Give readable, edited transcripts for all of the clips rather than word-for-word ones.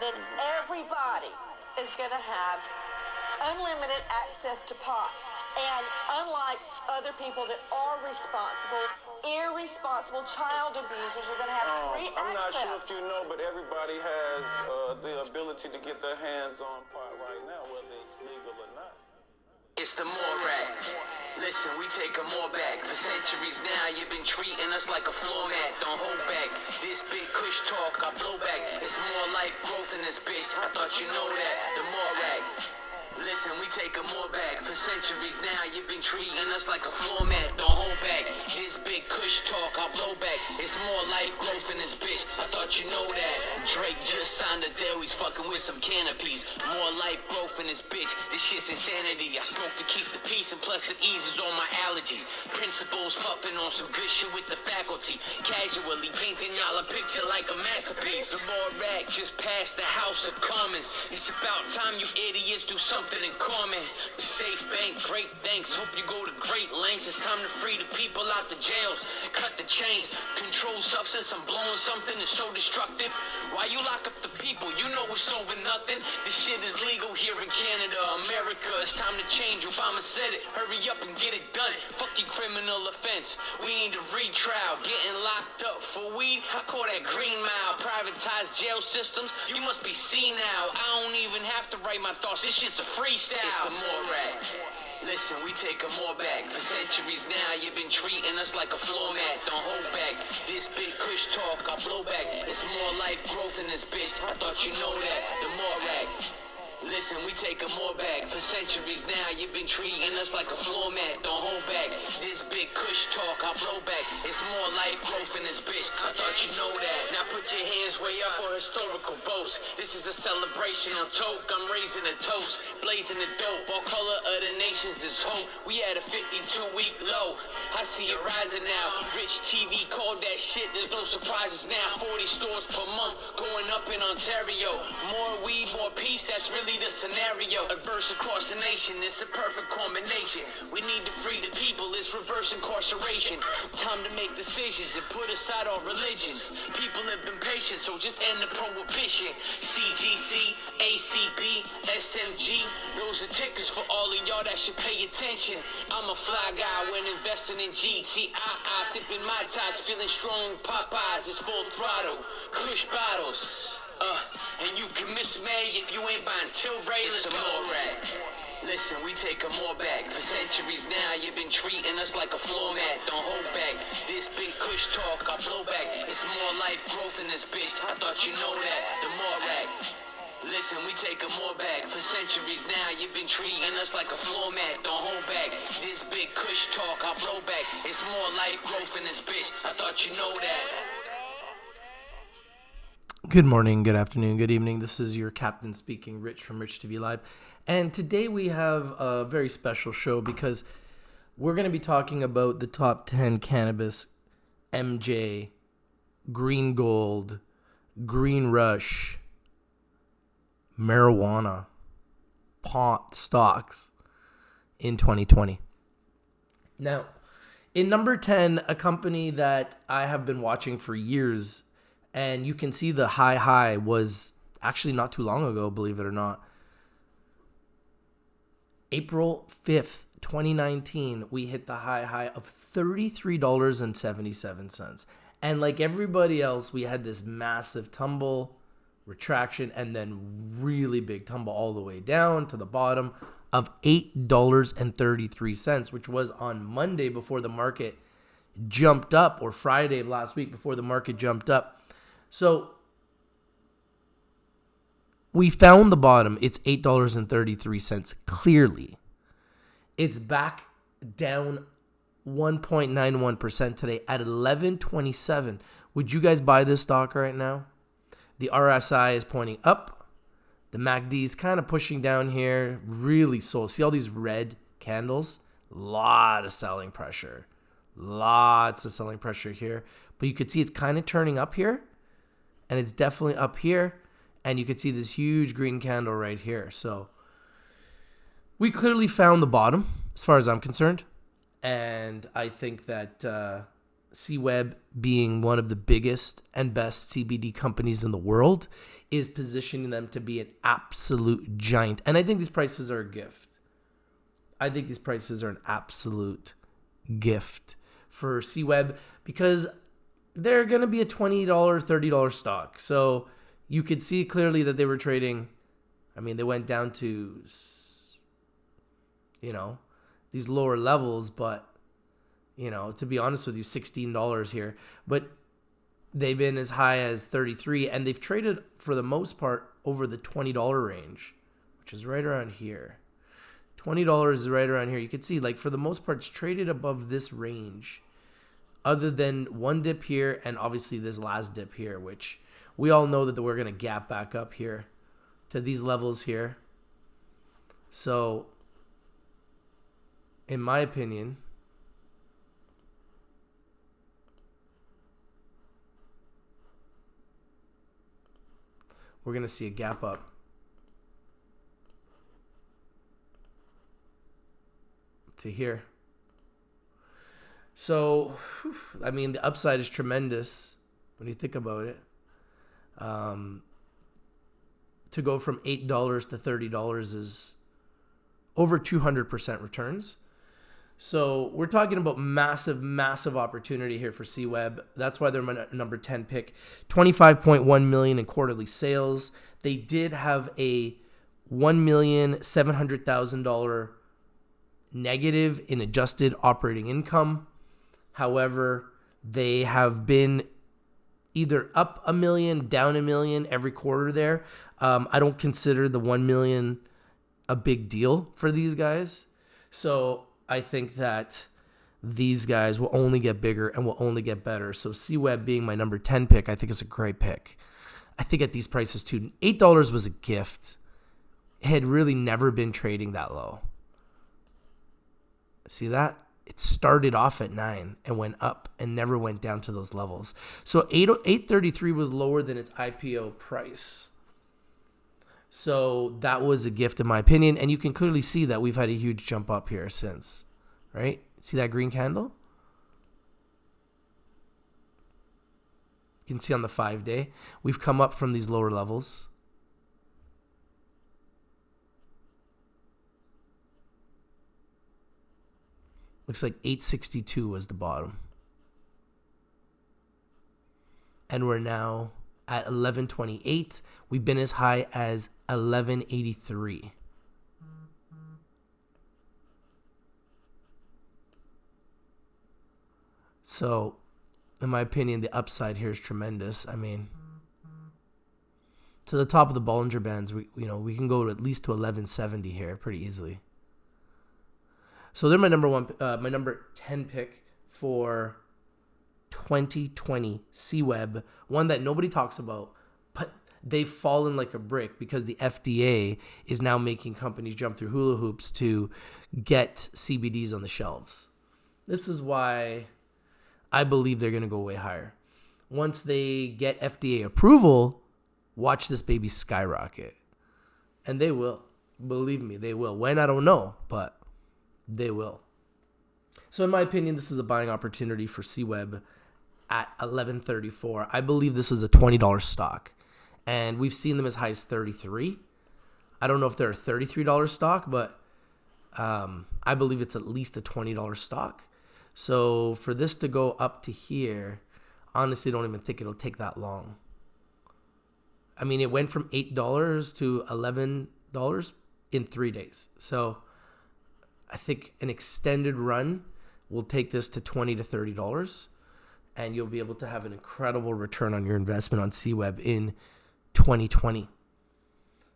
then everybody is going to have unlimited access to pot. And unlike other people that are irresponsible child abusers are going to have free access. I'm not sure if you know, but everybody has the ability to get their hands on pot right now, whether it's legal or not. It's the Morag. Listen, we take a more back. For centuries now, you've been treating us like a floor mat. Don't hold back. This big kush talk, I blow back. It's more life growth in this bitch. I thought you know that. The Morag. Listen, we take a more back. For centuries now, you've been treating us like a floor mat. Don't hold back. This big kush talk, I blow back. It's more life growth in this bitch. I thought you know that. Drake just signed a deal. He's fucking with some canopies. More life growth in this bitch. This shit's insanity. I smoke to keep the peace, and plus it eases all my allergies. Principles puffing on some good shit with the faculty. Casually painting y'all a picture like a masterpiece. The more rag just past the House of Commons. It's about time you idiots do something in common. Safe bank, great thanks. Hope you go to great lengths. It's time to free the people out the jails. Cut the chains. Control substance. I'm blowing something that's so destructive. Why you lock up the people? You know we're solving nothing. This shit is legal here in Canada, America. It's time to change. Obama said it. Hurry up and get it done. Fuck your criminal offense. We need a retrial. Getting locked up for weed. I call that green mile. Privatized jail systems. You must be senile. I don't even have to write my thoughts. This shit's a freestyle. It's the Morag. Listen, we take a more back. For centuries now, you've been treating us like a floor mat. Don't hold back. This big kush talk, I blow back. It's more life growth in this bitch. I thought you know that. The Morag. Listen, we take a more back. For centuries now, you've been treating us like a floor mat. Don't hold back. This big kush talk, I blow back. It's more life growth in this bitch. I thought you know that. Now put your hands way up for historical votes. This is a celebration. I'm toke. I'm raising a toast. Blazing the dope. All color of the nations, this hope. We had a 52-week low. I see it rising now. Rich TV called that shit. There's no surprises now. 40 stores per month going up in Ontario. More weed, more peace. That's really the scenario. Adverse across the nation, it's a perfect combination. We need to free the people, it's reverse incarceration. Time to make decisions and put aside all religions. People have been patient, so just end the prohibition. CGC, ACB, SMG, those are tickets for all of y'all that should pay attention. I'm a fly guy when investing in GTII, sipping my ties, feeling strong. Popeyes, it's full throttle. Kush bottles. And you can miss May if you ain't buying Tilray. It's the Morag. Listen, we take a more back. For centuries now, you've been treating us like a floor mat. Don't hold back. This big kush talk, I blow back. It's more life growth in this bitch. I thought you know that. The Morag. Listen, we take a more back. For centuries now, you've been treating us like a floor mat. Don't hold back. This big kush talk, I blow back. It's more life growth in this bitch. I thought you know that. Good morning, good afternoon, good evening. This is your captain speaking, Rich from Rich TV Live. And today we have a very special show because we're going to be talking about the top 10 cannabis, MJ, Green Gold, Green Rush, marijuana, pot stocks in 2020. Now, in number 10, a company that I have been watching for years, and you can see the high was actually not too long ago, believe it or not. April 5th, 2019, we hit the high of $33.77. And like everybody else, we had this massive tumble, retraction, and then really big tumble all the way down to the bottom of $8.33, which was on Monday before the market jumped up, or Friday of last week before the market jumped up. So we found the bottom. It's $8.33 clearly. It's back down 1.91% today at $11.27. Would you guys buy this stock right now? The RSI is pointing up. The MACD is kind of pushing down here. Really sold. See all these red candles? Lot of selling pressure. Lots of selling pressure here. But you could see it's kind of turning up here. And it's definitely up here. And you can see this huge green candle right here. So we clearly found the bottom as far as I'm concerned. And I think that CWEB being one of the biggest and best CBD companies in the world is positioning them to be an absolute giant. And I think these prices are a gift. I think these prices are an absolute gift for CWEB because they're going to be a $20, $30 stock. So you could see clearly that they were trading. I mean, they went down to, these lower levels, but, to be honest with you, $16 here. But they've been as high as 33, and they've traded for the most part over the $20 range, which is right around here. $20 is right around here. You can see, for the most part, it's traded above this range, other than one dip here and obviously this last dip here, which we all know that we're going to gap back up here to these levels here. So, in my opinion, we're going to see a gap up to here. So, the upside is tremendous when you think about it. To go from $8 to $30 is over 200% returns. So we're talking about massive, massive opportunity here for CWEB. That's why they're my number 10 pick. $25.1 million in quarterly sales. They did have a $1,700,000 negative in adjusted operating income. However, they have been either up $1 million, down $1 million every quarter there. I don't consider the $1 million a big deal for these guys. So I think that these guys will only get bigger and will only get better. So CWEB being my number 10 pick, I think is a great pick. I think at these prices too, $8 was a gift. It had really never been trading that low. See that? It started off at 9 and went up and never went down to those levels. So 833 was lower than its IPO price. So that was a gift in my opinion. And you can clearly see that we've had a huge jump up here since, right? See that green candle? You can see on the 5-day, we've come up from these lower levels. Looks like 862 was the bottom. And we're now at 1128. We've been as high as 1183. So, in my opinion, the upside here is tremendous. I mean, to the top of the Bollinger Bands, we can go to at least to 1170 here pretty easily. So they're my number 10 pick for 2020 CWEB, one that nobody talks about, but they've fallen like a brick because the FDA is now making companies jump through hula hoops to get CBDs on the shelves. This is why I believe they're going to go way higher. Once they get FDA approval, watch this baby skyrocket. And they will. Believe me, they will. When, I don't know, but they will. So in my opinion, this is a buying opportunity for CWEB at $11.34. I believe this is a $20 stock. And we've seen them as high as $33. I don't know if they're a $33 stock, but I believe it's at least a $20 stock. So for this to go up to here, honestly, don't even think it'll take that long. I mean, it went from $8 to $11 in 3 days. So I think an extended run will take this to $20 to $30, and you'll be able to have an incredible return on your investment on CWEB in 2020.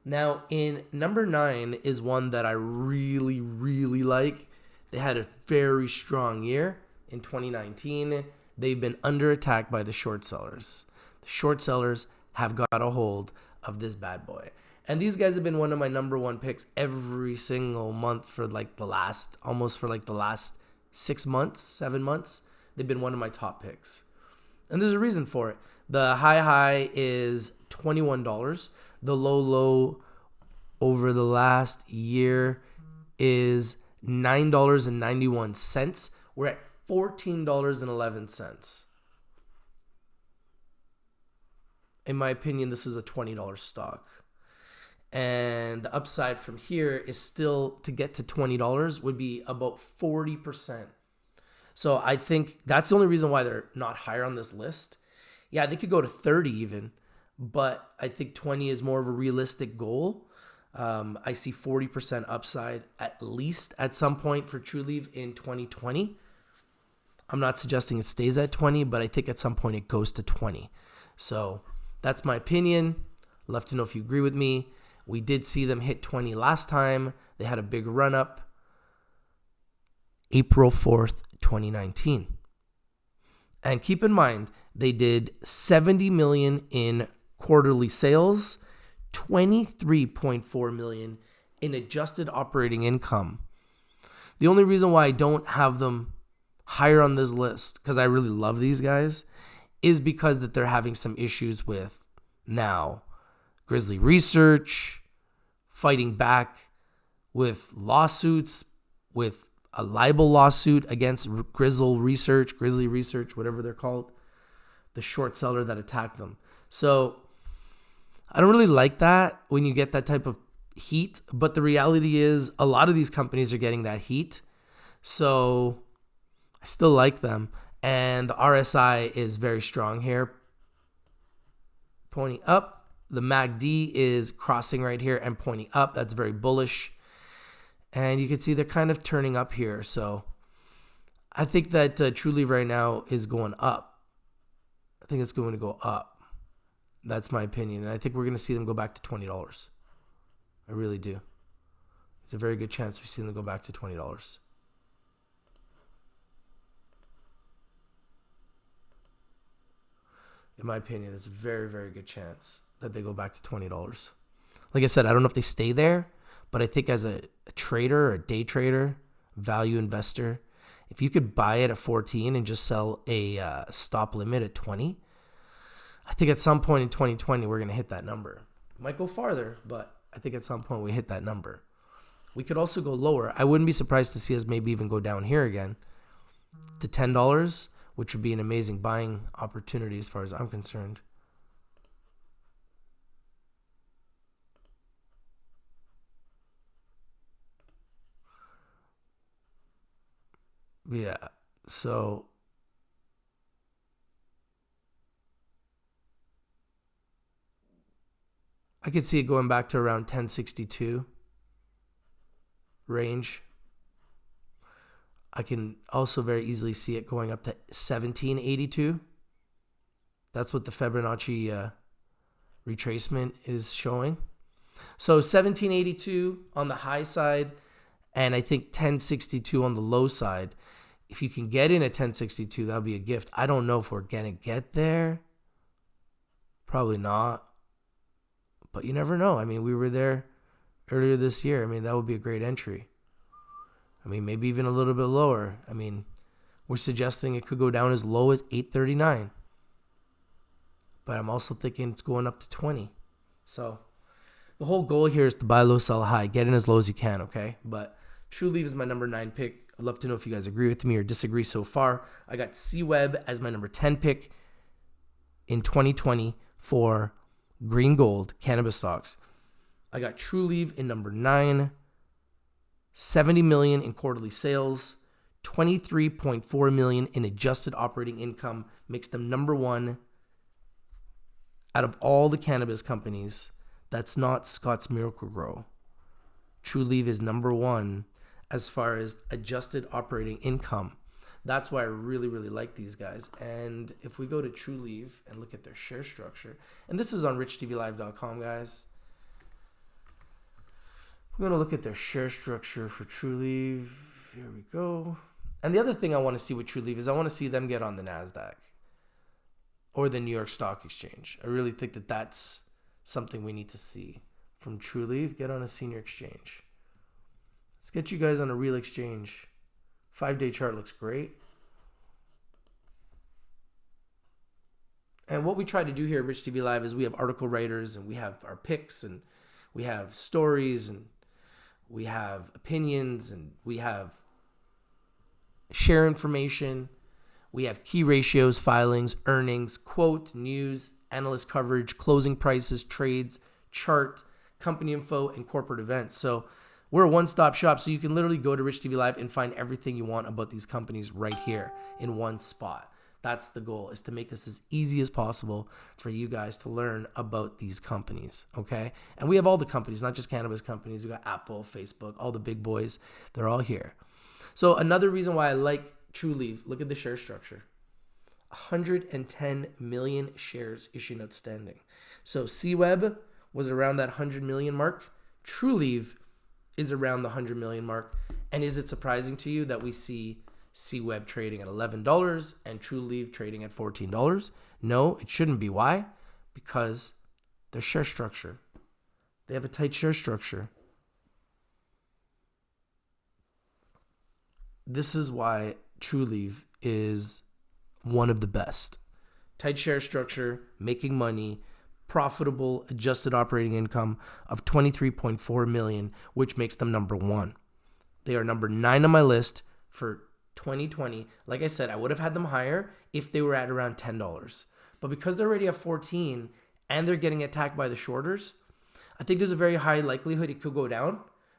Now, in number 9 is one that I really, really like. They had a very strong year in 2019. They've been under attack by the short sellers. The short sellers have got a hold of this bad boy. And these guys have been one of my number 1 picks every single month for the last 6 months, 7 months. They've been one of my top picks. And there's a reason for it. The high is $21. The low over the last year is $9.91. We're at $14.11. In my opinion, this is a $20 stock. And the upside from here is still to get to $20 would be about 40%. So I think that's the only reason why they're not higher on this list. Yeah, they could go to 30 even, but I think 20 is more of a realistic goal. I see 40% upside at least at some point for Trulieve in 2020. I'm not suggesting it stays at 20, but I think at some point it goes to 20. So that's my opinion. Love to know if you agree with me. We did see them hit 20 last time. They had a big run up April 4th, 2019. And keep in mind, they did 70 million in quarterly sales, 23.4 million in adjusted operating income. The only reason why I don't have them higher on this list, because I really love these guys, is because that they're having some issues with now Grizzly Research, fighting back with lawsuits, with a libel lawsuit against Grizzly Research, whatever they're called, the short seller that attacked them. So I don't really like that when you get that type of heat, but the reality is a lot of these companies are getting that heat. So I still like them. And the RSI is very strong here, pointing up. The MACD is crossing right here and pointing up. That's very bullish. And you can see they're kind of turning up here. So I think that Trulieve right now is going up. I think it's going to go up. That's my opinion. And I think we're going to see them go back to $20. I really do. It's a very good chance we see them go back to $20. In my opinion, it's a very, very good chance that they go back to $20. Like I said, I don't know if they stay there, but I think as a trader or a day trader, value investor, if you could buy it at 14 and just sell a stop limit at 20, I think at some point in 2020, we're going to hit that number. It might go farther, but I think at some point we hit that number. We could also go lower. I wouldn't be surprised to see us maybe even go down here again to $10, which would be an amazing buying opportunity as far as I'm concerned. Yeah, so I could see it going back to around 1062 range. I can also very easily see it going up to 1782. That's what the Fibonacci retracement is showing. So 1782 on the high side, and I think 1062 on the low side. If you can get in at 1062, that'll be a gift. I don't know if we're going to get there. Probably not. But you never know. I mean, we were there earlier this year. I mean, that would be a great entry. I mean, maybe even a little bit lower. I mean, we're suggesting it could go down as low as 839. But I'm also thinking it's going up to 20. So the whole goal here is to buy low, sell high. Get in as low as you can, okay? But Trulieve is my number 9 pick. I'd love to know if you guys agree with me or disagree so far. I got CWEB as my number 10 pick in 2020 for green gold cannabis stocks. I got Trulieve in number 9, 70 million in quarterly sales, 23.4 million in adjusted operating income, makes them number 1 out of all the cannabis companies. That's not Scott's Miracle-Gro. Trulieve is number 1 as far as adjusted operating income. That's why I really, really like these guys. And if we go to Trulieve and look at their share structure, and this is on richtvlive.com, guys. We're going to look at their share structure for Trulieve. Here we go. And the other thing I want to see with Trulieve is I want to see them get on the NASDAQ or the New York Stock Exchange. I really think that that's something we need to see from Trulieve. Get on a senior exchange. Let's get you guys on a real exchange. 5-day chart looks great. And what we try to do here at Rich TV Live is we have article writers and we have our picks and we have stories and we have opinions and we have share information. We have key ratios, filings, earnings, quote, news, analyst coverage, closing prices, trades, chart, company info, and corporate events. So we're a one-stop shop. So you can literally go to Rich TV Live and find everything you want about these companies right here in one spot. That's the goal, is to make this as easy as possible for you guys to learn about these companies, okay? And we have all the companies, not just cannabis companies. We got Apple, Facebook, all the big boys. They're all here. So another reason why I like Trulieve, look at the share structure. 110 million shares issued outstanding. So CWEB was around that 100 million mark. Trulieve is around the 100 million mark. And is it surprising to you that we see CWEB trading at $11 and Trulieve trading at $14? No, it shouldn't be. Why? Because their share structure. They have a tight share structure. This is why Trulieve is one of the best. Tight share structure, making money, profitable adjusted operating income of $23.4 million, which makes them number one. They are number 9 on my list for 2020. Like I said, I would have had them higher if they were at around $10. But because they're already at 14 and they're getting attacked by the shorters, I think there's a very high likelihood it could go down.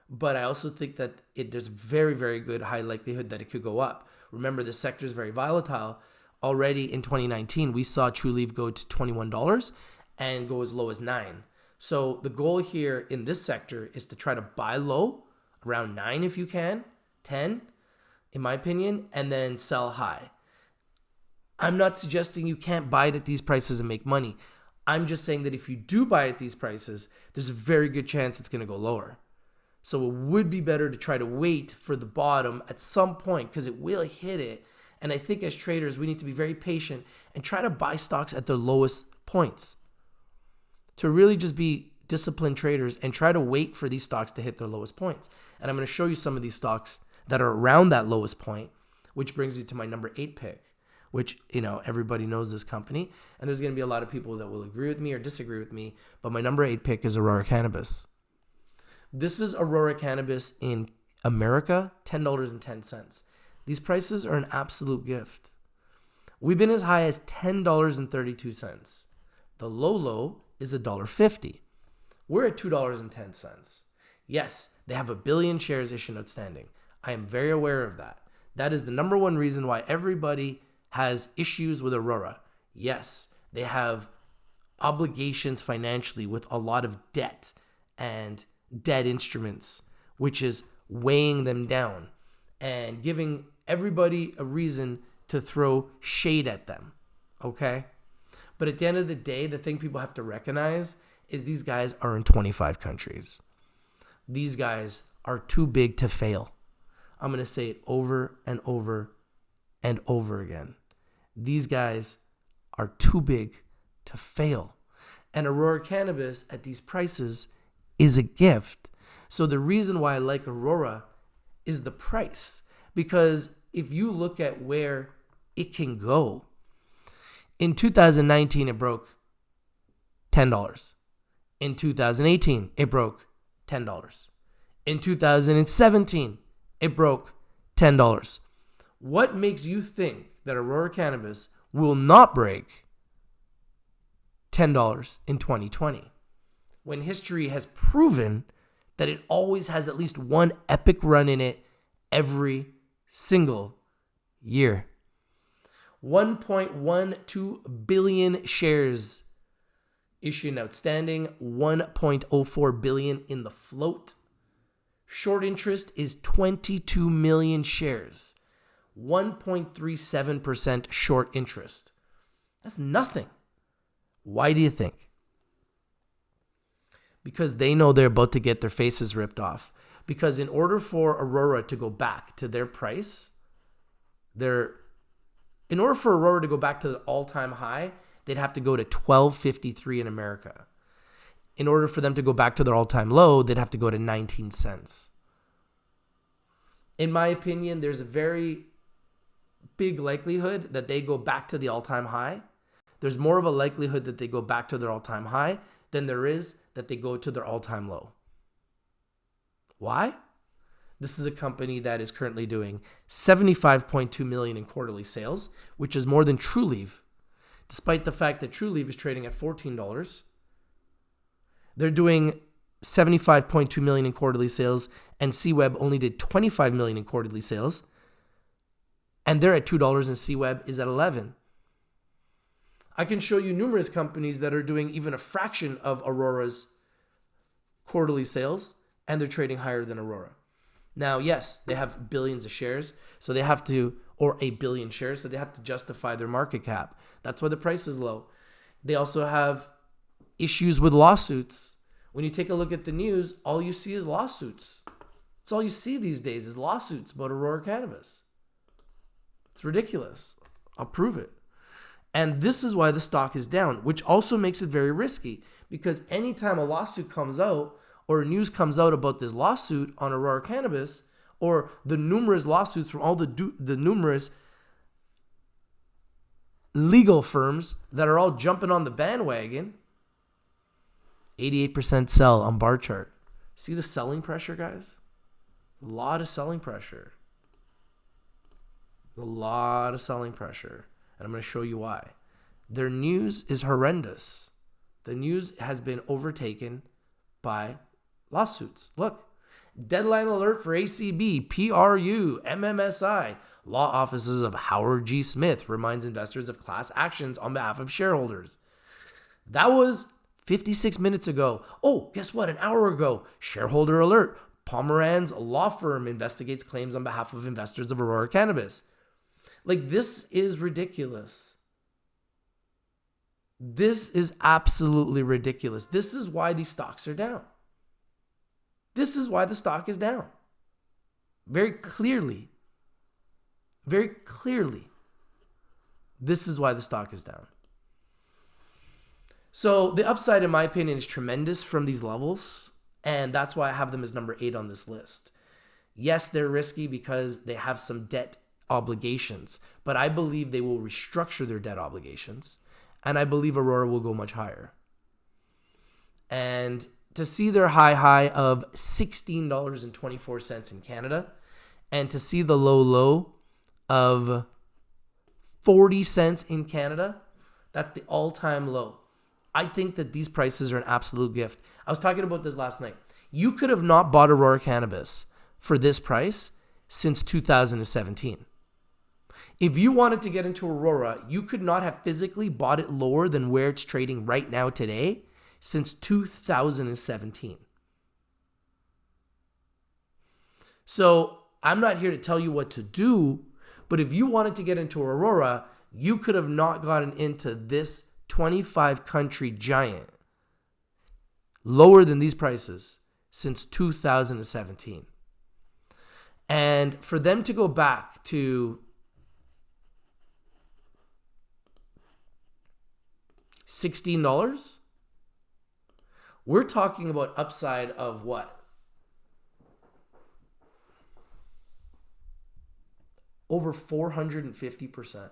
But I also think that there's very, very good high likelihood that it could go up. Remember, the sector is very volatile. Already in 2019, we saw Trulieve go to $21 and go as low as $9. So the goal here in this sector is to try to buy low, around 9 if you can, 10 in my opinion, and then sell high. I'm not suggesting you can't buy it at these prices and make money. I'm just saying that if you do buy at these prices, there's a very good chance it's going to go lower. So it would be better to try to wait for the bottom at some point, because it will hit it. And I think as traders, we need to be very patient and try to buy stocks at their lowest points. To really just be disciplined traders and try to wait for these stocks to hit their lowest points. And I'm going to show you some of these stocks that are around that lowest point, which brings you to my number 8 pick, which, everybody knows this company. And there's going to be a lot of people that will agree with me or disagree with me. But my number 8 pick is Aurora Cannabis. This is Aurora Cannabis in America, $10.10. These prices are an absolute gift. We've been as high as $10.32. The low is $1.50. We're at $2.10. Yes, they have 1 billion shares issued outstanding. I am very aware of that. That is the number one reason why everybody has issues with Aurora. Yes, they have obligations financially with a lot of debt and debt instruments, which is weighing them down and giving everybody a reason to throw shade at them. Okay? But at the end of the day, the thing people have to recognize is these guys are in 25 countries. These guys are too big to fail. I'm going to say it over and over and over again. These guys are too big to fail. And Aurora Cannabis at these prices is a gift. So the reason why I like Aurora is the price. Because if you look at where it can go, in 2019, it broke $10. In 2018, it broke $10. In 2017, it broke $10. What makes you think that Aurora Cannabis will not break $10 in 2020? When history has proven that it always has at least one epic run in it every single year. 1.12 billion shares issued and outstanding, 1.04 billion in the float. Short interest is 22 million shares, 1.37% short interest. That's nothing. Why do you think? Because they know they're about to get their faces ripped off. Because in order for Aurora to go back to their price, in order for Aurora to go back to the all-time high, they'd have to go to $12.53 in America. In order for them to go back to their all-time low, they'd have to go to 19 cents. In my opinion, there's a very big likelihood that they go back to the all-time high. There's more of a likelihood that they go back to their all-time high than there is that they go to their all-time low. Why? This is a company that is currently doing 75.2 million in quarterly sales, which is more than Trulieve. Despite the fact that Trulieve is trading at $14, they're doing 75.2 million in quarterly sales, and CWEB only did 25 million in quarterly sales, and they're at $2 and CWEB is at 11. I can show you numerous companies that are doing even a fraction of Aurora's quarterly sales, and they're trading higher than Aurora. Now, yes, they have billions of shares, so they have to, or a billion shares, so they have to justify their market cap. That's why the price is low. They also have issues with lawsuits. When you take a look at the news, all you see is lawsuits. That's all you see these days is lawsuits about Aurora Cannabis. It's ridiculous. I'll prove it. And this is why the stock is down, which also makes it very risky, because anytime a lawsuit comes out or news comes out about this lawsuit on Aurora Cannabis, or the numerous lawsuits from all the numerous legal firms that are all jumping on the bandwagon, 88% sell on bar chart. See the selling pressure, guys? A lot of selling pressure. A lot of selling pressure. And I'm going to show you why. Their news is horrendous. The news has been overtaken by lawsuits. Look, deadline alert for ACB, PRU, MMSI. Law offices of Howard G. Smith reminds investors of class actions on behalf of shareholders. That was 56 minutes ago. Oh, guess what? An hour ago, shareholder alert. Pomeranz law firm investigates claims on behalf of investors of Aurora Cannabis. Like, this is ridiculous. This is absolutely ridiculous. This is why these stocks are down. This is why the stock is down. Very clearly. Very clearly. This is why the stock is down. So the upside, in my opinion, is tremendous from these levels. And that's why I have them as number 8 on this list. Yes, they're risky because they have some debt obligations, but I believe they will restructure their debt obligations, and I believe Aurora will go much higher. And to see their high of $16.24 in Canada, and to see the low of 40 cents in Canada, that's the all-time low. I think that these prices are an absolute gift. I was talking about this last night. You could have not bought Aurora Cannabis for this price since 2017. If you wanted to get into Aurora, you could not have physically bought it lower than where it's trading right now today since 2017. So I'm not here to tell you what to do, but if you wanted to get into Aurora, you could have not gotten into this 25 country giant lower than these prices since 2017. And for them to go back to $16, we're talking about upside of what? Over 450%.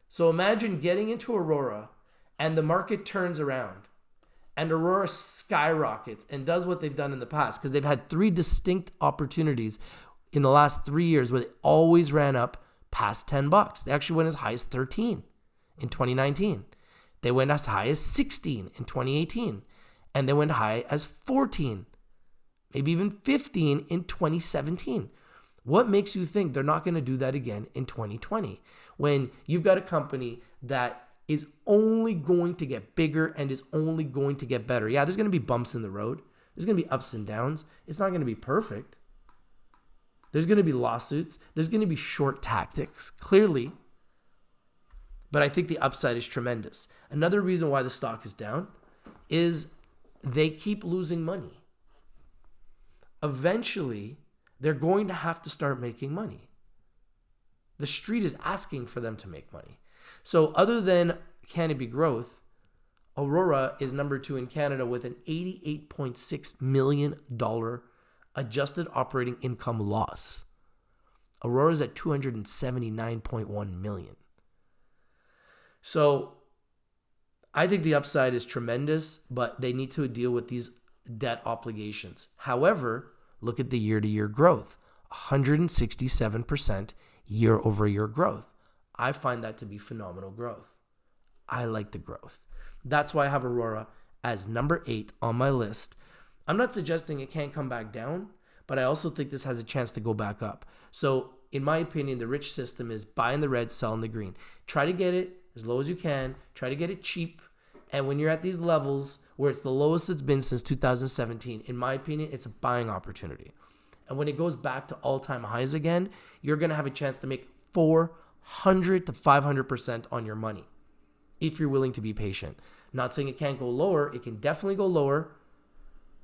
So imagine getting into Aurora and the market turns around and Aurora skyrockets and does what they've done in the past, because they've had 3 distinct opportunities in the last 3 years where they always ran up past $10. They actually went as high as 13 in 2019. They went as high as 16 in 2018. And they went high as 14, maybe even 15 in 2017. What makes you think they're not going to do that again in 2020 when you've got a company that is only going to get bigger and is only going to get better? Yeah, there's going to be bumps in the road. There's going to be ups and downs. It's not going to be perfect. There's going to be lawsuits. There's going to be short tactics, clearly. But I think the upside is tremendous. Another reason why the stock is down is they keep losing money. Eventually, they're going to have to start making money. The street is asking for them to make money. So other than Canopy Growth, Aurora is number 2 in Canada with an $88.6 million adjusted operating income loss. Aurora's at $279.1 million. So I think the upside is tremendous, but they need to deal with these debt obligations. However, Look at the year-to-year growth, 167% year-over-year growth. I find that to be phenomenal growth. I like the growth. That's why I have Aurora as number 8 on my list. I'm not suggesting it can't come back down, but I also think this has a chance to go back up. So in my opinion, the rich system is buy in the red, sell in the green. Try to get it as low as you can. Try to get it cheap. And when you're at these levels where it's the lowest it's been since 2017, in my opinion, it's a buying opportunity. And when it goes back to all-time highs again, you're going to have a chance to make 400 to 500% on your money if you're willing to be patient. Not saying it can't go lower. It can definitely go lower.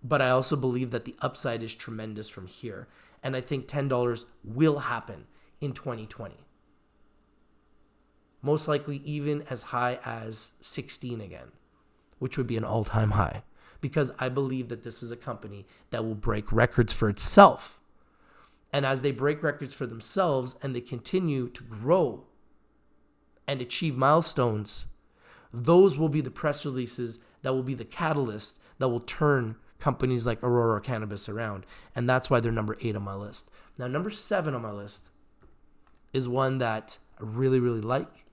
But I also believe that the upside is tremendous from here. And I think $10 will happen in 2020. Most likely even as high as 16 again, which would be an all-time high. Because I believe that this is a company that will break records for itself. And as they break records for themselves and they continue to grow and achieve milestones, those will be the press releases that will be the catalyst that will turn companies like Aurora Cannabis around. And that's why they're number 8 on my list. Now, number 7 on my list is one that I really, really like.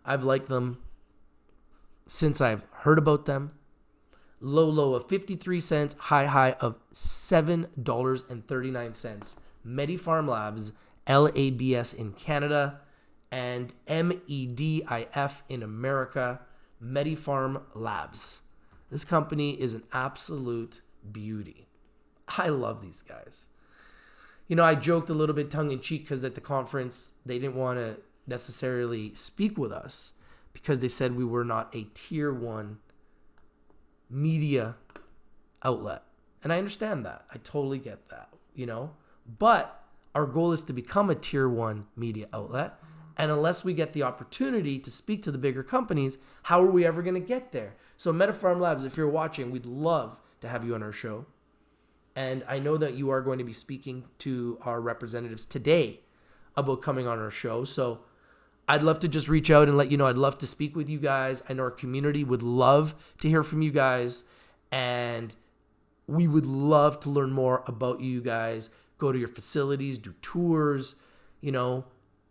I've liked them since I've heard about them. Low of 53 cents, high of $7.39. MediPharm Labs, LABS in Canada, and MEDIF in America. MediPharm Labs. This company is an absolute beauty. I love these guys. You know, I joked a little bit tongue-in-cheek because at the conference, they didn't want to necessarily speak with us because they said we were not a tier 1 media outlet. And I understand that. I totally get that, you know. But our goal is to become a tier 1 media outlet. And unless we get the opportunity to speak to the bigger companies, how are we ever going to get there? So MediPharm Labs, if you're watching, we'd love to have you on our show. And I know that you are going to be speaking to our representatives today about coming on our show. So I'd love to just reach out and let you know I'd love to speak with you guys. I know our community would love to hear from you guys. And we would love to learn more about you guys. Go to your facilities, do tours, you know,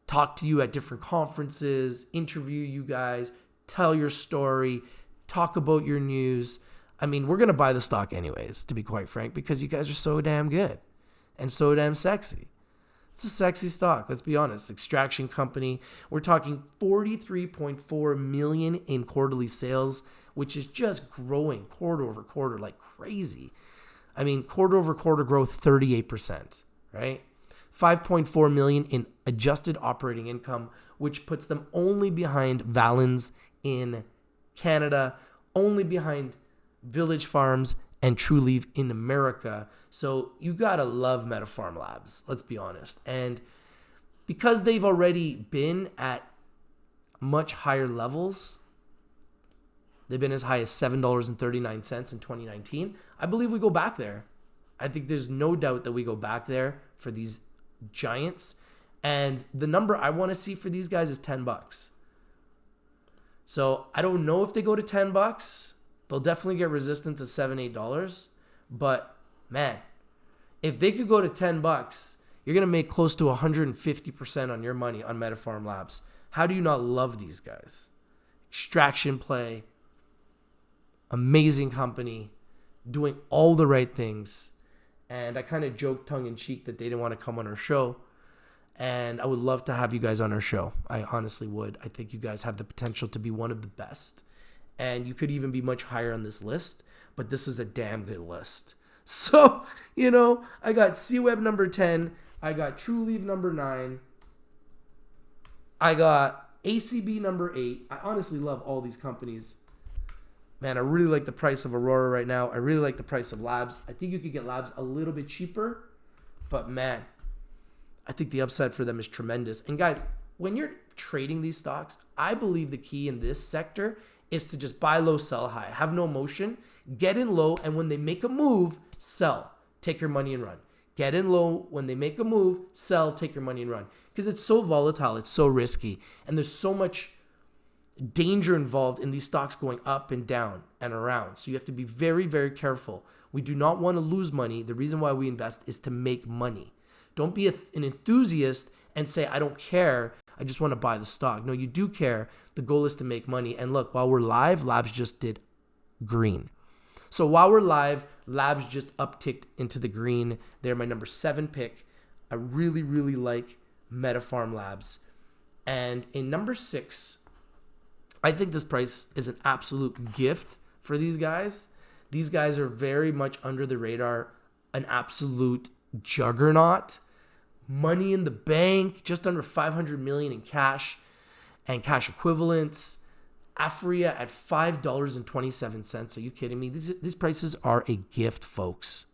talk to you at different conferences, interview you guys, tell your story, talk about your news. I mean, we're going to buy the stock anyways, to be quite frank, because you guys are so damn good and so damn sexy. It's a sexy stock, let's be honest. Extraction company. We're talking $43.4 million in quarterly sales, which is just growing quarter over quarter like crazy. I mean, quarter over quarter growth, 38%, right? 5.4 million in adjusted operating income, which puts them only behind Valens in Canada, only behind Village Farms and Trulieve in America. So you gotta love MediPharm Labs, let's be honest. And because they've already been at much higher levels, they've been as high as $7.39 in 2019. I believe we go back there. I think there's no doubt that we go back there for these giants. And the number I want to see for these guys is $10. So I don't know if they go to $10. They'll definitely get resistant to $7, $8. But man, if they could go to $10, you're going to make close to 150% on your money on MediPharm Labs. How do you not love these guys? Extraction play, amazing company, doing all the right things. And I kind of joked tongue-in-cheek that they didn't want to come on our show. And I would love to have you guys on our show. I honestly would. I think you guys have the potential to be one of the best. And you could even be much higher on this list. But this is a damn good list. So, you know, I got CWEB number 10. I got Trulieve number 9. I got ACB number 8. I honestly love all these companies. Man, I really like the price of Aurora right now. I really like the price of Labs. I think you could get Labs a little bit cheaper. But man, I think the upside for them is tremendous. And guys, when you're trading these stocks, I believe the key in this sector is to just buy low, sell high. Have no emotion. Get in low, and when they make a move, sell. Take your money and run. Get in low. When they make a move, sell. Take your money and run. Because it's so volatile. It's so risky. And there's so much danger involved in these stocks going up and down and around. So you have to be very, very careful. We do not want to lose money. The reason why we invest is to make money. Don't be an enthusiast and say, I don't care. I just want to buy the stock. No, you do care. The goal is to make money. And look, while we're live, Labs just did green. So while we're live, Labs just upticked into the green. They're my number 7 pick. I really, really like MediPharm Labs. And in number 6, I think this price is an absolute gift for these guys. These guys are very much under the radar, an absolute juggernaut. Money in the bank, just under 500 million in cash and cash equivalents. Aphria at $5.27. Are you kidding me? These prices are a gift, folks.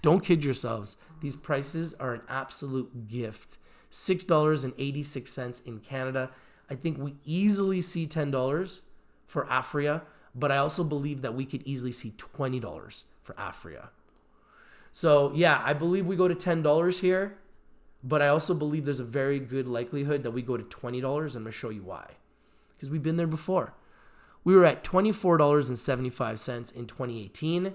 Don't kid yourselves. These prices are an absolute gift. $6.86 in Canada. I think we easily see $10 for Aphria, but I also believe that we could easily see $20 for Aphria. So yeah, I believe we go to $10 here, but I also believe there's a very good likelihood that we go to $20. I'm going to show you why. Because we've been there before. We were at $24.75 in 2018.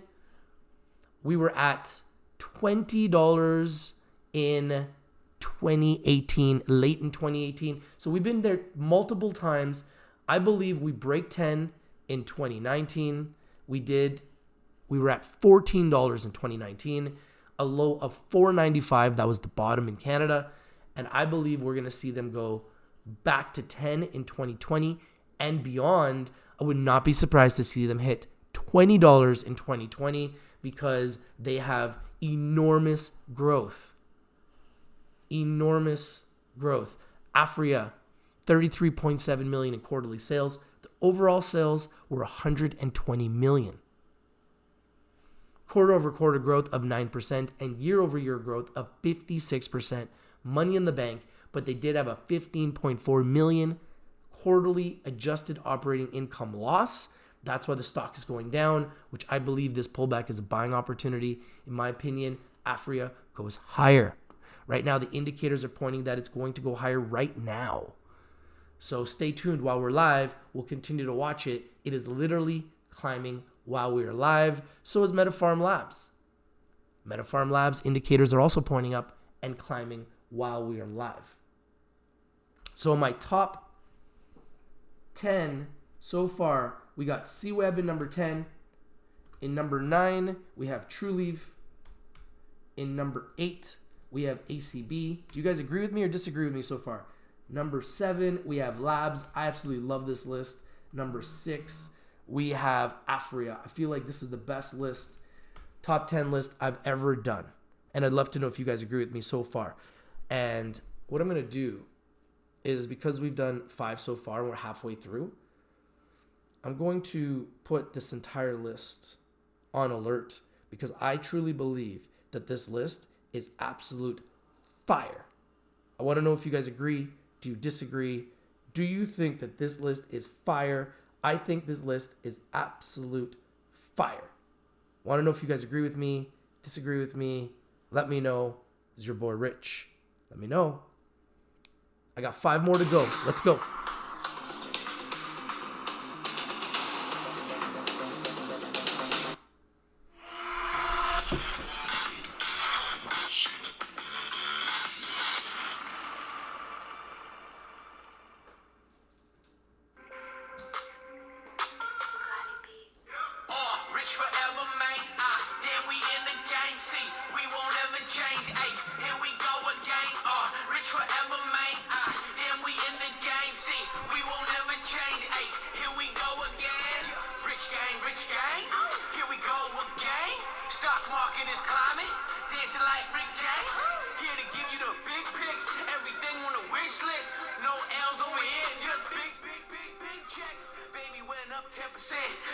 We were at $20 in 2018, late in 2018. So we've been there multiple times. I believe we break 10 in 2019. We were at $14 in 2019, a low of $4.95. That was the bottom in Canada. And I believe we're going to see them go back to 10 in 2020 and beyond. I would not be surprised to see them hit $20 in 2020 because they have enormous growth. Enormous growth. Aphria, 33.7 million in quarterly sales. The overall sales were 120 million. Quarter-over-quarter growth of 9% and year-over-year growth of 56%. Money in the bank, but they did have a 15.4 million quarterly adjusted operating income loss. That's why the stock is going down, which I believe this pullback is a buying opportunity. In my opinion, Aphria goes higher. Right now, the indicators are pointing that it's going to go higher right now. So stay tuned while we're live. We'll continue to watch it. It is literally climbing while we are live. So is MediPharm Labs. MediPharm Labs indicators are also pointing up and climbing while we are live. So in my top 10 so far, we got CWEB in number 10. In number 9, we have Trulieve. In number 8, we have ACB. Do you guys agree with me or disagree with me so far? Number 7, we have Labs. I absolutely love this list. Number 6, we have Aphria. I feel like this is the best list, top 10 list I've ever done. And I'd love to know if you guys agree with me so far. And what I'm going to do is, because we've done 5 so far and we're halfway through, I'm going to put this entire list on alert because I truly believe that this list is absolute fire. I want to know if you guys agree. Do you disagree? Do you think that this list is fire? I think this list is absolute fire. Want to know if you guys agree with me, disagree with me? Let me know. This is your boy Rich. Let me know. I got 5 more to go. Let's go. Rich forever, man. Then we in the game. See, we won't ever change. Here we go again. Rich forever, man. Then we in the game. See, we won't ever change. Here we go again. Rich gang. Here we go again. Stock market is climbing. Dancing like Rick James. Here to give you the big picks. Everything on the wish list. No L's over here. Just big checks. Baby went up 10%.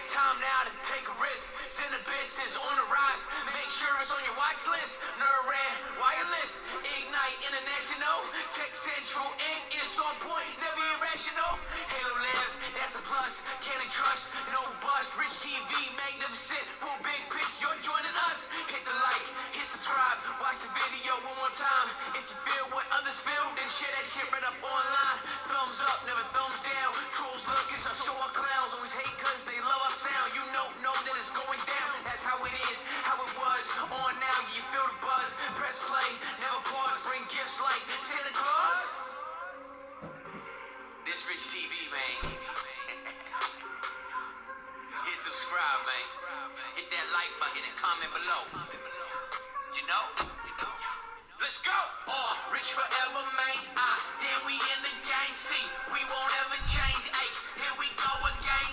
Time now to take a risk. Send the business on the rise. Make sure it's on your watch list. Neuran, wireless, Ignite International. Tech Central Inc. is on point. Never irrational. Halo Labs, that's a plus. Can't trust, no bust. Rich TV, magnificent. Full big pitch, you're joining us. Hit the like, hit subscribe. Watch the video one more time. If you feel what others feel, then share that shit right up online. Thumbs up, never thumbs down. Trolls lurking, so are clowns. Always hate cause they love our sound. You know that it's going down. That's how it is, how it was. On now, you feel the buzz. Press play, never pause. Bring gifts like Santa Claus. This Rich TV, man. Hit subscribe, man. Hit that like button and comment below. You know? Let's go! Rich forever, man. Damn, we in the game. See, we won't ever change. Here we go again.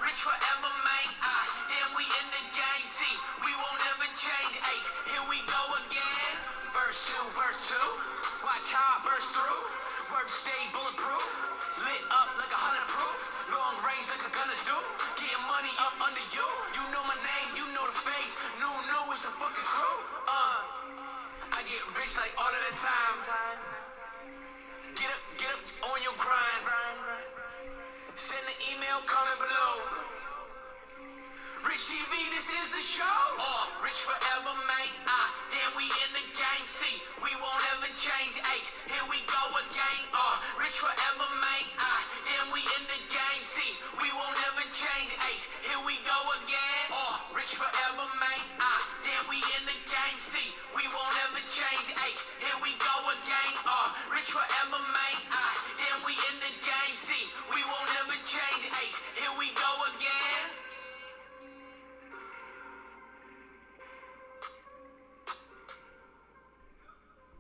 Rich forever, man. Damn, we in the game. See, we won't ever change. Here we go again. Verse 2. Watch how I burst through. Words stay bulletproof. Lit up like 100 proof. Long range like a gunna do. Getting money up under you. You know my name, you know the face. New is the fucking crew. I get rich like all of the time. Get up on your grind. Send an email, comment below. Rich TV, this is the show. Rich forever, man. Damn, we in the game. See, we won't ever change. Here we go again. Rich forever, man. Damn, we in the game. See, we won't ever change. Here we go again. Rich forever, man. Damn, we in the game. See, we won't ever change. Here we go again. Rich forever, man. Damn, we in the game. See, we won't ever change. Here we go again.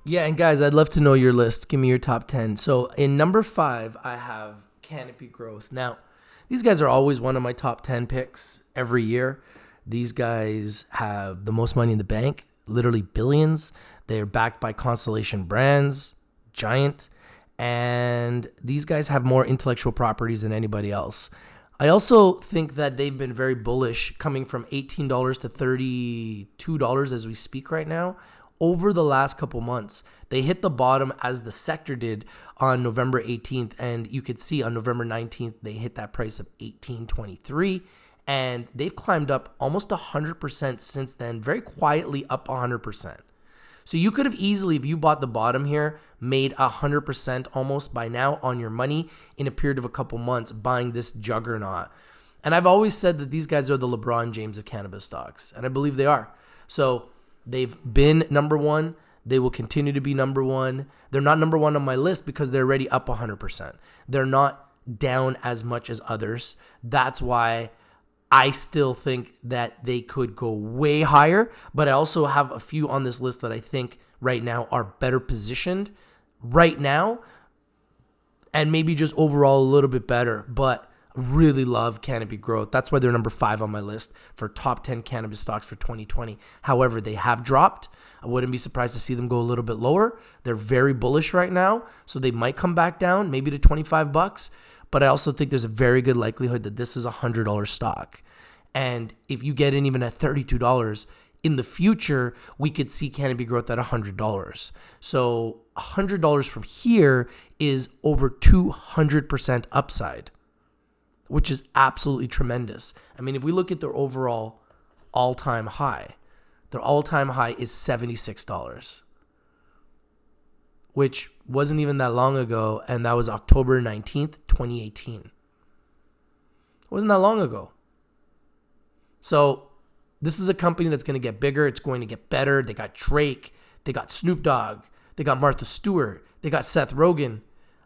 Yeah, and guys, I'd love to know your list. Give me your top 10. So in number 5, I have Canopy Growth. Now, these guys are always one of my top 10 picks every year. These guys have the most money in the bank, literally billions. They're backed by Constellation Brands, giant. And these guys have more intellectual properties than anybody else. I also think that they've been very bullish, coming from $18 to $32 as we speak right now. Over the last couple months, they hit the bottom as the sector did on November 18th. And you could see on November 19th, they hit that price of $18.23. And they've climbed up almost 100% since then, very quietly up 100%. So you could have easily, if you bought the bottom here, made 100% almost by now on your money in a period of a couple months buying this juggernaut. And I've always said that these guys are the LeBron James of cannabis stocks. And I believe they are. So they've been number one. They will continue to be number one. They're not number one on my list because they're already up 100%. They're not down as much as others. That's why I still think that they could go way higher. But I also have a few on this list that I think right now are better positioned right now and maybe just overall a little bit better. But really love Canopy Growth. That's why they're number 5 on my list for top 10 cannabis stocks for 2020. However, they have dropped. I wouldn't be surprised to see them go a little bit lower. They're very bullish right now, so they might come back down, maybe to $25. But I also think there's a very good likelihood that this is a $100 stock. And if you get in even at $32, in the future, we could see Canopy Growth at $100. So $100 from here is over 200% upside, which is absolutely tremendous. I mean, if we look at their overall all-time high, their all-time high is $76, which wasn't even that long ago, and that was October 19th, 2018. It wasn't that long ago. So this is a company that's going to get bigger. It's going to get better. They got Drake. They got Snoop Dogg. They got Martha Stewart. They got Seth Rogen.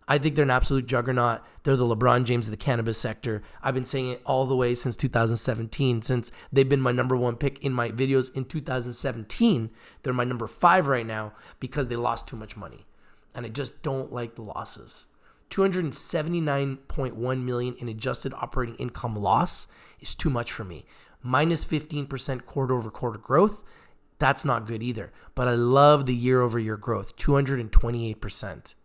I think they're an absolute juggernaut. They're the LeBron James of the cannabis sector. I've been saying it all the way since 2017, since they've been my number 1 pick in my videos in 2017. They're my number 5 right now because they lost too much money. And I just don't like the losses. $279.1 million in adjusted operating income loss is too much for me. Minus 15% quarter-over-quarter growth, that's not good either. But I love the year-over-year growth, 228%.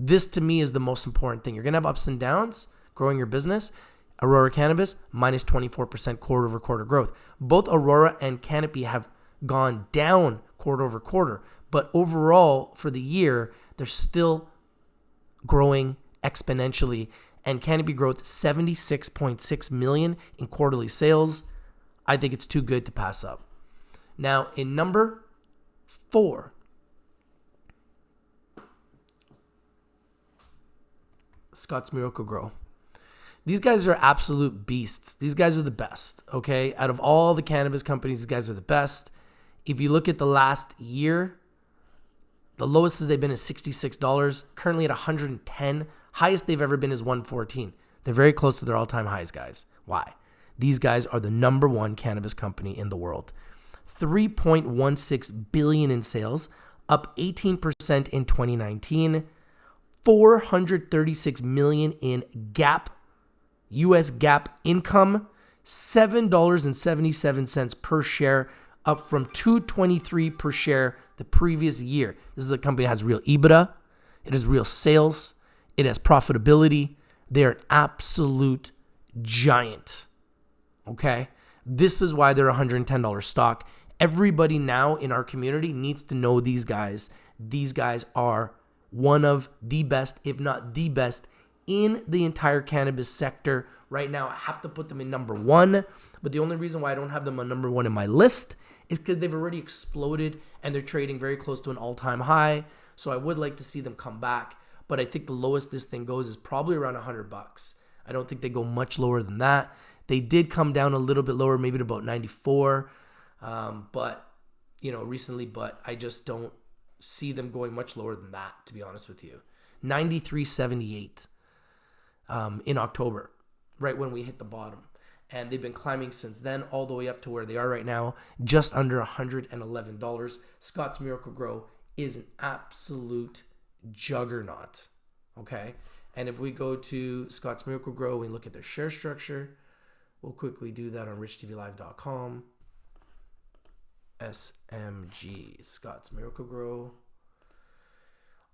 This, to me, is the most important thing. You're going to have ups and downs growing your business. Aurora Cannabis, minus 24% quarter-over-quarter growth. Both Aurora and Canopy have gone down quarter-over-quarter. But overall, for the year, they're still growing exponentially. And Canopy Growth, 76.6 million in quarterly sales. I think it's too good to pass up. Now, in number 4, Scott's Miracle-Gro. These guys are absolute beasts. These guys are the best, okay? Out of all the cannabis companies, these guys are the best. If you look at the last year, the lowest they've been is $66, currently at $110. Highest they've ever been is $114. They're very close to their all-time highs, guys. Why? These guys are the number 1 cannabis company in the world. $3.16 billion in sales, up 18% in 2019. $436 million in US GAAP income, $7.77 per share, up from $2.23 per share the previous year. This is a company that has real EBITDA, it has real sales, it has profitability. They're an absolute giant. Okay? This is why they're a $110 stock. Everybody now in our community needs to know these guys. These guys are one of the best, if not the best, in the entire cannabis sector. Right now, I have to put them in number 1, but the only reason why I don't have them on number 1 in my list is because they've already exploded and they're trading very close to an all-time high. So I would like to see them come back, but I think the lowest this thing goes is probably around $100. I don't think they go much lower than that. They did come down a little bit lower, maybe to about 94, recently, but I just don't see them going much lower than that, to be honest with you. 93.78 in October, right when we hit the bottom. And they've been climbing since then all the way up to where they are right now, just under $111. Scott's Miracle-Gro is an absolute juggernaut, okay? And if we go to Scott's Miracle-Gro, we look at their share structure. We'll quickly do that on richtvlive.com. SMG, Scott's Miracle-Gro.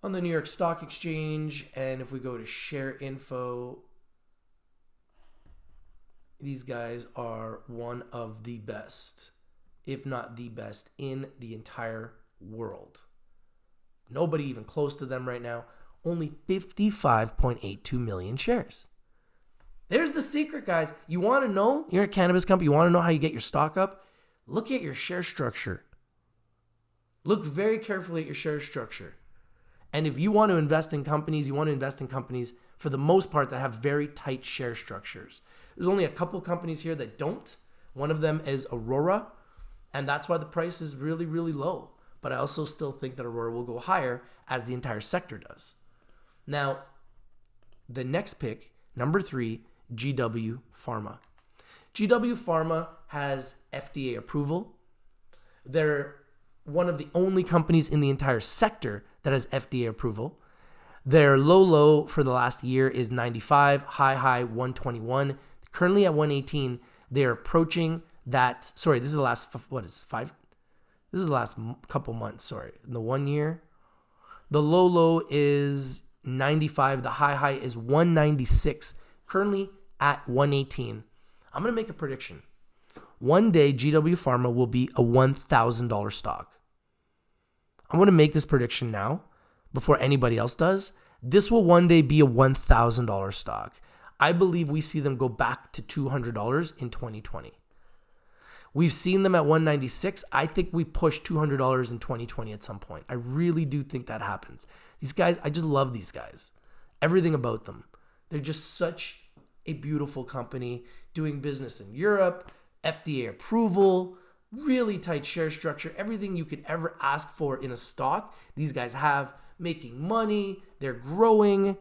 On the New York Stock Exchange, and if we go to share info, these guys are one of the best, if not the best, in the entire world. Nobody even close to them right now. Only 55.82 million shares. There's the secret, guys. You want to know? You're a cannabis company. You want to know how you get your stock up? Look at your share structure. Look very carefully at your share structure. And if you want to invest in companies, for the most part that have very tight share structures. There's only a couple companies here that don't. One of them is Aurora, and that's why the price is really, really low. But I also still think that Aurora will go higher as the entire sector does. Now, the next pick, number 3, GW Pharma. GW Pharma has FDA approval. They're one of the only companies in the entire sector that has FDA approval. Their low for the last year is 95, high 121. Currently at 118. They're approaching that. Sorry, this is the last, This is the last couple months, sorry. In the 1 year. The low is 95. The high is 196. Currently at 118. I'm going to make a prediction. One day, GW Pharma will be a $1,000 stock. I'm going to make this prediction now before anybody else does. This will one day be a $1,000 stock. I believe we see them go back to $200 in 2020. We've seen them at 196. I think we push $200 in 2020 at some point. I really do think that happens. These guys, I just love these guys. Everything about them. They're just such a beautiful company doing business in Europe, FDA approval, really tight share structure, everything you could ever ask for in a stock. These guys have, making money, they're growing,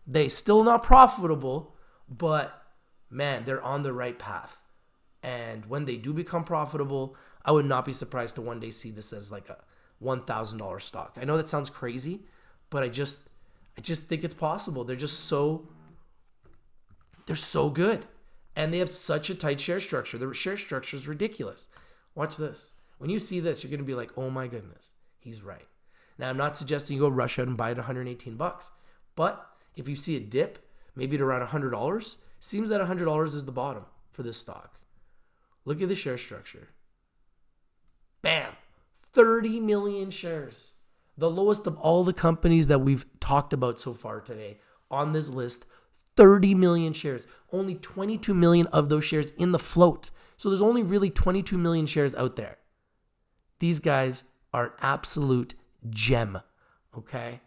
they still not profitable, but man, they're on the right path. And when they do become profitable, I would not be surprised to one day see this as like a $1,000 stock. I know that sounds crazy, but I just think it's possible. They're so good. And they have such a tight share structure. Their share structure is ridiculous. Watch this. When you see this, you're going to be like, oh my goodness, he's right. Now, I'm not suggesting you go rush out and buy it at $118. But if you see a dip, maybe at around $100, seems that $100 is the bottom for this stock. Look at the share structure. Bam! 30 million shares. The lowest of all the companies that we've talked about so far today on this list, 30 million shares. Only 22 million of those shares in the float. So there's only really 22 million shares out there. These guys are an absolute gem, okay?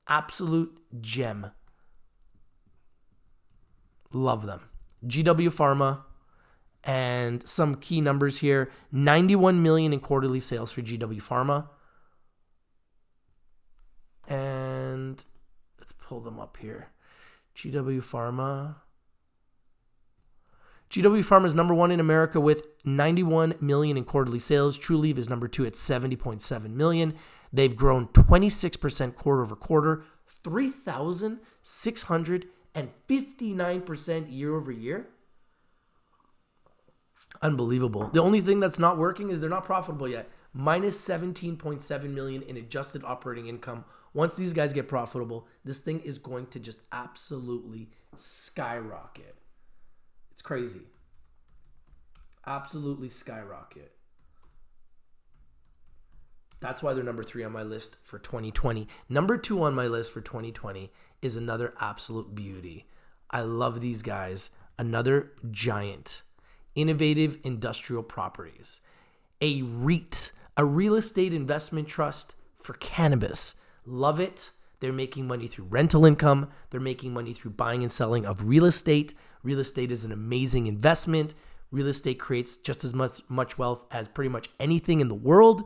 Absolute gem. Love them. GW Pharma, and some key numbers here. 91 million in quarterly sales for GW Pharma. And let's pull them up here. GW Pharma. GW Pharma is number 1 in America with 91 million in quarterly sales. Trulieve is number 2 at 70.7 million. They've grown 26% quarter over quarter, 3,659% year over year. Unbelievable. The only thing that's not working is they're not profitable yet. Minus 17.7 million in adjusted operating income. Once these guys get profitable, this thing is going to just absolutely skyrocket. It's crazy. Absolutely skyrocket. That's why they're number 3 on my list for 2020. Number 2 on my list for 2020 is another absolute beauty. I love these guys. Another giant. Innovative Industrial Properties. A REIT, a real estate investment trust for cannabis. Love it. They're making money through rental income. They're making money through buying and selling of real estate. Real estate is an amazing investment. Real estate creates just as much wealth as pretty much anything in the world.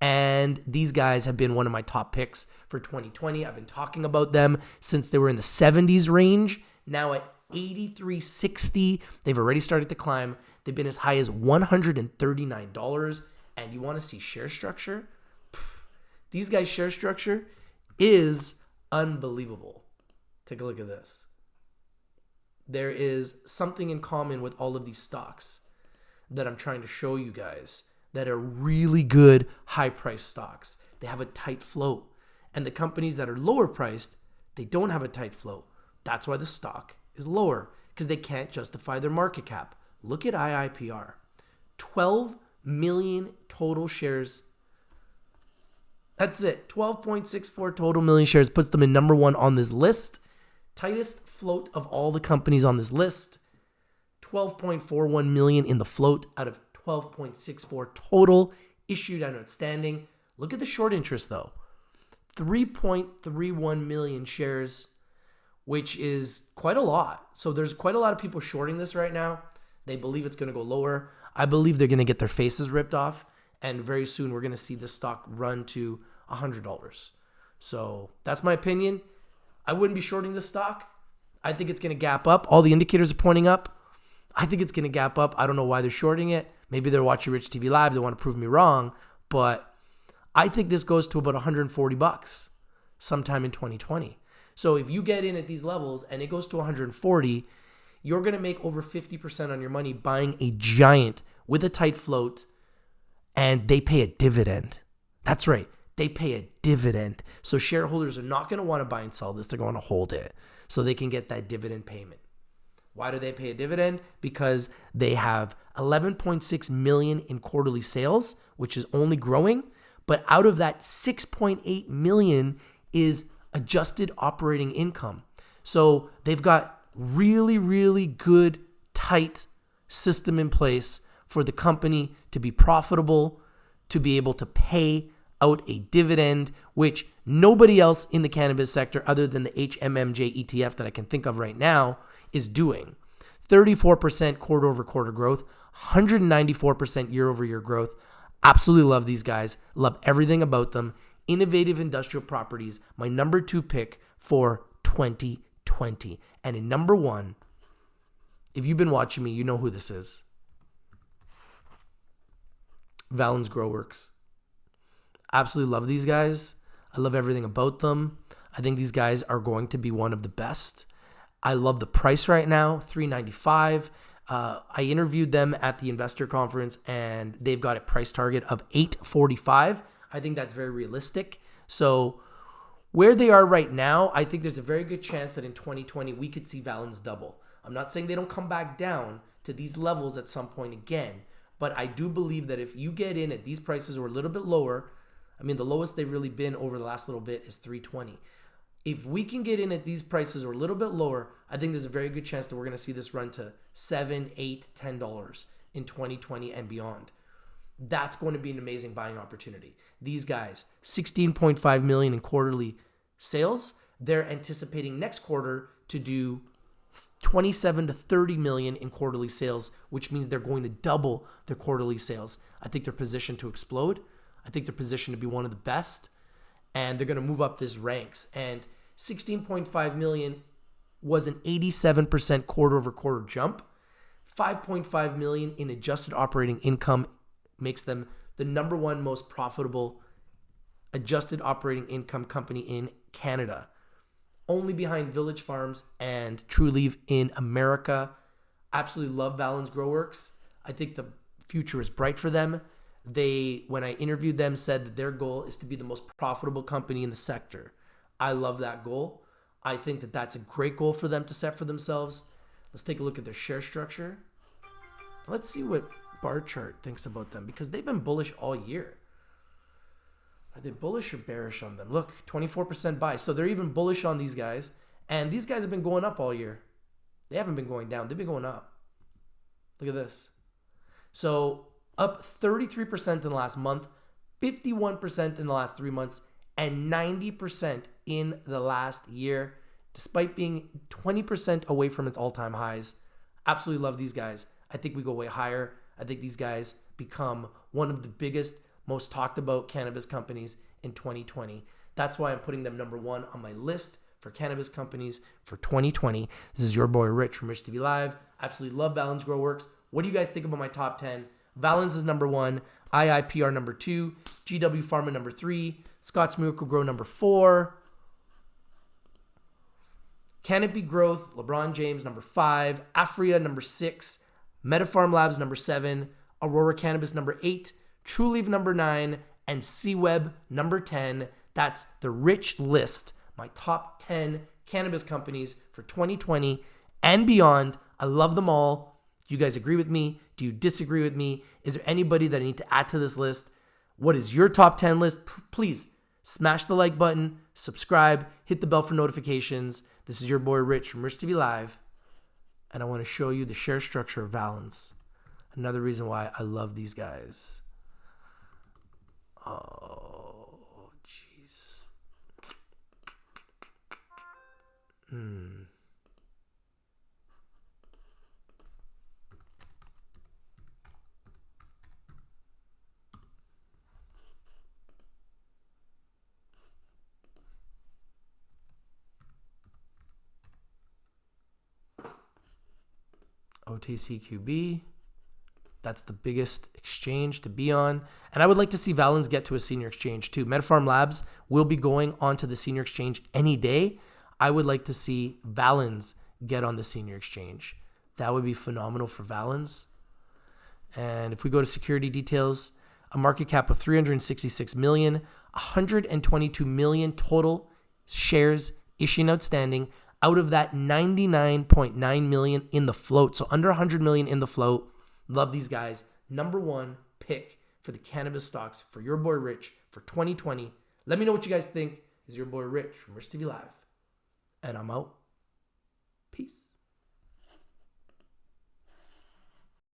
And these guys have been one of my top picks for 2020. I've been talking about them since they were in the 70s range. Now at 83.60, they've already started to climb. They've been as high as $139. And you want to see share structure? These guys' share structure is unbelievable. Take a look at this. There is something in common with all of these stocks that I'm trying to show you guys that are really good high-priced stocks. They have a tight float. And the companies that are lower priced, they don't have a tight float. That's why the stock is lower, because they can't justify their market cap. Look at IIPR. 12 million total shares. That's it. 12.64 total million shares puts them in number 1 on this list. Tightest float of all the companies on this list. 12.41 million in the float out of 12.64 total issued and outstanding. Look at the short interest though. 3.31 million shares, which is quite a lot. So there's quite a lot of people shorting this right now. They believe it's going to go lower. I believe they're going to get their faces ripped off. And very soon we're going to see this stock run to $100. So that's my opinion. I wouldn't be shorting this stock. I think it's going to gap up. All the indicators are pointing up. I think it's going to gap up. I don't know why they're shorting it. Maybe they're watching Rich TV Live. They want to prove me wrong. But I think this goes to about $140 sometime in 2020. So if you get in at these levels and it goes to 140, you're going to make over 50% on your money buying a giant with a tight float, and they pay a dividend. That's right. They pay a dividend. So shareholders are not going to want to buy and sell this. They're going to hold it so they can get that dividend payment. Why do they pay a dividend? Because they have 11.6 million in quarterly sales, which is only growing. But out of that, 6.8 million is adjusted operating income. So they've got really, really good, tight system in place for the company to be profitable, to be able to pay out a dividend, which nobody else in the cannabis sector other than the HMMJ ETF that I can think of right now is doing. 34% quarter over quarter growth, 194% year over year growth. Absolutely love these guys. Love everything about them. Innovative Industrial Properties, my number 2 pick for 2020. And in number 1, if you've been watching me, you know who this is. Valens Grow Works. Absolutely love these guys. I love everything about them. I think these guys are going to be one of the best. I love the price right now, $3.95. I interviewed them at the investor conference, and they've got a price target of $8.45. I think that's very realistic. So where they are right now, I think there's a very good chance that in 2020 we could see Valens double. I'm not saying they don't come back down to these levels at some point again, but I do believe that if you get in at these prices or a little bit lower, I mean, the lowest they've really been over the last little bit is $3.20. If we can get in at these prices or a little bit lower, I think there's a very good chance that we're going to see this run to $7, $8, $10 in 2020 and beyond. That's going to be an amazing buying opportunity. These guys, 16.5 million in quarterly sales. They're anticipating next quarter to do 27 to 30 million in quarterly sales, which means they're going to double their quarterly sales. I think they're positioned to explode. I think they're positioned to be one of the best, and they're going to move up this ranks. And 16.5 million was an 87% quarter over quarter jump. 5.5 million in adjusted operating income makes them the number one most profitable adjusted operating income company in Canada, only behind Village Farms and Trulieve in America. Absolutely love Valens Grow Works. I think the future is bright for them. They, when I interviewed them, said that their goal is to be the most profitable company in the sector. I love that goal. I think that that's a great goal for them to set for themselves. Let's take a look at their share structure. Let's see what bar chart thinks about them, because they've been bullish all year. Are they bullish or bearish on them? Look, 24% buy. So they're even bullish on these guys. And these guys have been going up all year. They haven't been going down. They've been going up. Look at this. So up 33% in the last month, 51% in the last 3 months, and 90% in the last year, despite being 20% away from its all-time highs. Absolutely love these guys. I think we go way higher. I think these guys become one of the biggest, most talked about cannabis companies in 2020. That's why I'm putting them number one on my list for cannabis companies for 2020. This is your boy Rich from Rich TV Live. Absolutely love Valens Grow Works. What do you guys think about my top 10? Valens is number 1, IIPR number 2, GW Pharma number 3, Scott's Miracle-Gro number 4, Canopy Growth, LeBron James number 5, Aphria number 6, MediPharm Labs number 7, Aurora Cannabis number 8, Trulieve number 9, and CWEB number 10. That's the rich list, my top 10 cannabis companies for 2020 and beyond. I love them all. Do you guys agree with me? Do you disagree with me? Is there anybody that I need to add to this list? What is your top 10 list? Please smash the like button, subscribe, hit the bell for notifications. This is your boy Rich from Rich TV Live, and I want to show you the share structure of Valens. Another reason why I love these guys. Oh, jeez. OTCQB. That's the biggest exchange to be on. And I would like to see Valens get to a senior exchange too. MediPharm Labs will be going onto the senior exchange any day. I would like to see Valens get on the senior exchange. That would be phenomenal for Valens. And if we go to security details, a market cap of 366 million, 122 million total shares issued and outstanding. Out of that, 99.9 million in the float. So under 100 million in the float. Love these guys. Number one pick for the cannabis stocks for your boy Rich for 2020. Let me know what you guys think. This is your boy Rich from Rich TV Live. And I'm out.